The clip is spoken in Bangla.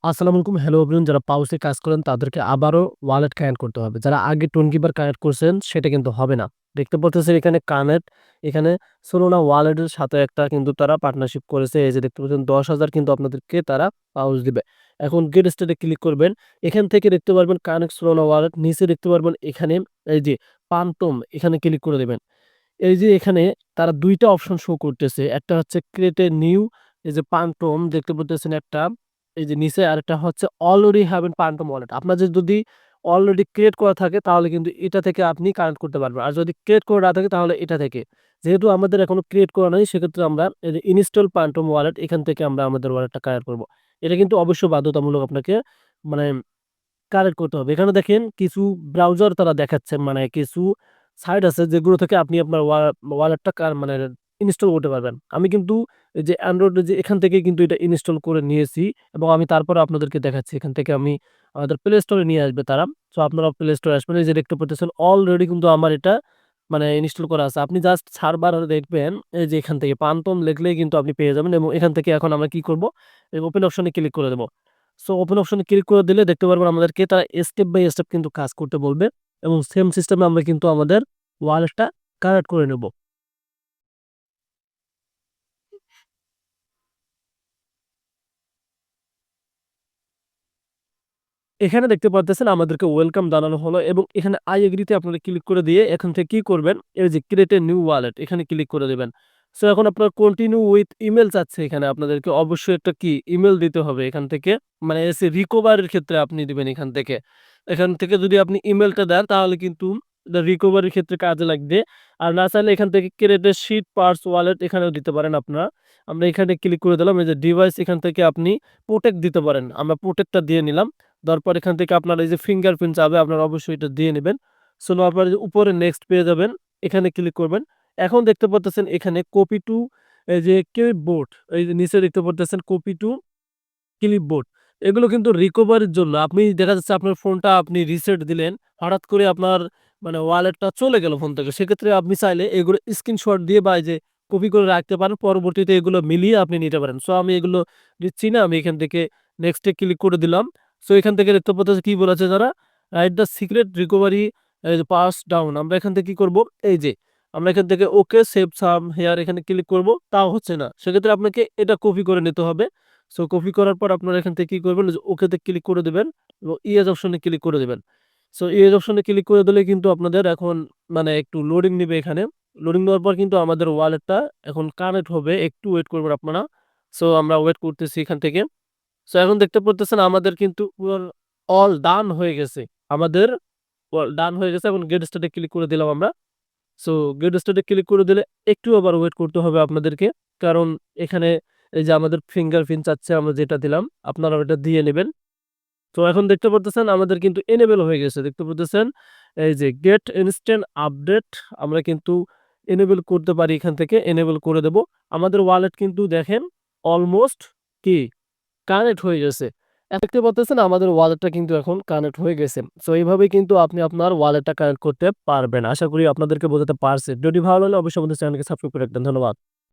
আসসালামু আলাইকুম। হ্যালো এভরিওয়ান, যারা পাউসে কাজ করেন তাদেরকে আবারও ওয়ালেট কানেক্ট করতে হবে। যারা আগে টোনগিভার কানেক্ট করছেন সেটা কিন্তু হবে না। দেখতে পারতেছেন এখানে কানেক্ট, এখানে সোলোনা ওয়ালেটের সাথে একটা কিন্তু তারা পার্টনারশিপ করেছে। এই যে দেখতে পাচ্ছেন ১০,০০০ কিন্তু আপনাদেরকে তারা পাউস দিবে। এখন গেট স্টার্ট এ ক্লিক করবেন। এখান থেকে দেখতে পারবেন কানেক্ট সোলোনা ওয়ালেট। নিচে দেখতে পারবেন এখানে এই যে পান্টম, এখানে ক্লিক করে দিবেন। এই যে এখানে তারা ২ টা অপশন শো করতেছে। একটা হচ্ছে ক্রিয়েট এ নিউ, এই যে পান্টম দেখতে পারতেছেন একটা, এই যে নিচে আরেকটা হচ্ছে অলরেডি হ্যাভ এন পান্টম ওয়ালেট। আপনাদের যদি অলরেডি ক্রিয়েট করা থাকে তাহলে কিন্তু এটা থেকে আপনি কানেক্ট করতে পারবেন। আর যদি ক্রিয়েট করা না থাকে তাহলে এটা থেকে। যেহেতু আমাদের এখনো ক্রিয়েট করা নাই সেক্ষেত্রে আমরা এই যে ইনস্টল পান্টম ওয়ালেট, এখান থেকে আমরা আমাদের ওয়ালেটটা কানেক্ট করব। এটা কিন্তু অবশ্যই বাধ্যতামূলক আপনাকে মানে কানেক্ট করতে হবে। এখানে দেখেন কিছু ব্রাউজার তারা দেখাচ্ছে, মানে কিছু সাইট আছে যেগুলো থেকে আপনি আপনার ওয়ালেটটা মানে ইনস্টল করতে পারবেন। আমি কিন্তু এই যে অ্যান্ড্রয়েডে যে এখান থেকে কিন্তু এটা ইনস্টল করে নিয়েছি এবং আমি তারপরে আপনাদেরকে দেখাচ্ছি। এখান থেকে আমি আমাদের প্লে স্টোরে নিয়ে আসবে তারা। সো আপনারা প্লে স্টোরে আসবেন। এই যে দেখতে পাচ্ছেন অলরেডি কিন্তু আমার এটা মানে ইনস্টল করা আছে। আপনি জাস্ট সার্ভার দেখবেন, এই যে এখান থেকে পানটম লিখলেই কিন্তু আপনি পেয়ে যাবেন এবং এখান থেকে এখন আমরা কি করব? এই ওপেন অপশনে ক্লিক করে দেব। সো ওপেন অপশনে ক্লিক করে দিলে দেখতে পারবেন আমাদেরকে তারা স্টেপ বাই স্টেপ কিন্তু কাজ করতে বলবে এবং সেম সিস্টেমে আমরা কিন্তু আমাদের ওয়ালেটটা কানেক্ট করে নেব। এখানে দেখতে পারতেছেন আমাদেরকে ওয়েলকাম জানানো হলো এবং এখানে আই এগ্রি তে আপনারা ক্লিক করে দিয়ে এখান থেকে কি করবেন? এই যে ক্রিয়েট এ নিউ ওয়ালেট, এখানে ক্লিক করে দিবেন। সো এখন আপনার কন্টিনিউ উইথ ইমেইল চাচ্ছে, এখানে আপনাদেরকে অবশ্যই একটা কি ইমেইল দিতে হবে এখান থেকে। মানে এসে রিকভার এর ক্ষেত্রে আপনি দিবেন এখান থেকে। এখান থেকে যদি আপনি ইমেইলটা দেন তাহলে কিন্তু এটা রিকভারির ক্ষেত্রে কাজে লাগবে। আর না চাইলে এখান থেকে create a sheet purse wallet এখানেও দিতে পারেন আপনারা। আমরা এখানে ক্লিক করে দিলাম। এই যে ডিভাইস, এখান থেকে আপনি প্রোটেক্ট দিতে পারেন। আমরা প্রোটেক্টটা দিয়ে নিলাম। দেওয়ার পর এখান থেকে আপনার এই যে ফিঙ্গারপ্রিন্ট চাবে, আপনারা অবশ্যই এটা দিয়ে নিবেন। সো নেওয়ার পরে যে উপরে নেক্সট পেয়ে যাবেন, এখানে ক্লিক করবেন। এখন দেখতে পারতেছেন এখানে কপি টু, এই যে ক্লিপবোর্ড, এই যে নিচে দেখতে পারতেছেন কপি টু ক্লিপবোর্ড। এগুলো কিন্তু রিকভারির জন্য। আপনি দেখা যাচ্ছে আপনার ফোনটা আপনি রিসেট দিলেন, হঠাৎ করে আপনার মানে ওয়ালেটটা চলে গেল ফোন থেকে। সেক্ষেত্রে আপনি চাইলে এগুলো স্ক্রিনশট দিয়ে বা এই যে কপি করে রাখতে পারেন। পরবর্তীতে এগুলো মিলিয়ে আপনি নিতে পারেন। সো আমি এগুলো দিচ্ছি না। আমি এখান থেকে নেক্সট এ ক্লিক করে দিলাম। সো এখান থেকে দেখতে পাচ্ছেন কি বলেছে তারা, write the secret recovery pass down. আমরা এখান থেকে কি করব? এই যে আমরা এখান থেকে ওকে সেভ সাম হেয়ার এখানে ক্লিক করব, তাও হচ্ছে না। সেক্ষেত্রে আপনাকে এটা কপি করে নিতে হবে। সো কপি করার পর আপনারা এখান থেকে কি করবেন? যে ওকেতে ক্লিক করে দিবেন এবং ইয়েস অপশনে ক্লিক করে দিবেন। সো ইয়েস অপশনে ক্লিক করে দিলে কিন্তু আপনাদের এখন মানে একটু লোডিং নিবে এখানে। লোডিং নেওয়ার পর কিন্তু আমাদের ওয়ালেটটা এখন কানেক্ট হবে। একটু ওয়েট করবেন আপনারা। সো আমরা ওয়েট করতেছি এখান থেকে। সো এখন দেখতে পারতেছেন আমাদের কিন্তু অল ডান হয়ে গেছে। আমাদের অল ডান হয়ে গেছে। এখন গেট স্টার্ট এ ক্লিক করে দিলাম আমরা। সো গেট স্টার্ট এ ক্লিক করে দিলে একটু আবার ওয়েট করতে হবে আপনাদেরকে। কারণ এখানে এই যে আমাদের ফিঙ্গারপ্রিন্ট চাচ্ছে, আমরা যেটা দিলাম আপনারা ওটা দিয়ে নেবেন। তো এখন দেখতে পারতেছেন আমাদের কিন্তু এনেবল হয়ে গেছে। দেখতে পারতেছেন এই যে গেট ইনস্ট্যান্ট আপডেট, আমরা কিন্তু এনেবল করতে পারি, এখান থেকে এনেবল করে দেব। আমাদের ওয়ালেট কিন্তু দেখেন অলমোস্ট কি কানেক্ট হয়ে গেছে। দেখতে পারতেছেন আমাদের ওয়ালেটটা কিন্তু এখন কানেক্ট হয়ে গেছে। সো এইভাবেই কিন্তু আপনি আপনার ওয়ালেটটা কানেক্ট করতে পারবেন। আশা করি আপনাদেরকে বোঝাতে পারছি। যদি ভালো লাগলে অবশ্যই আমাদের চ্যানেলকে সাবস্ক্রাইব করে রাখবেন। ধন্যবাদ।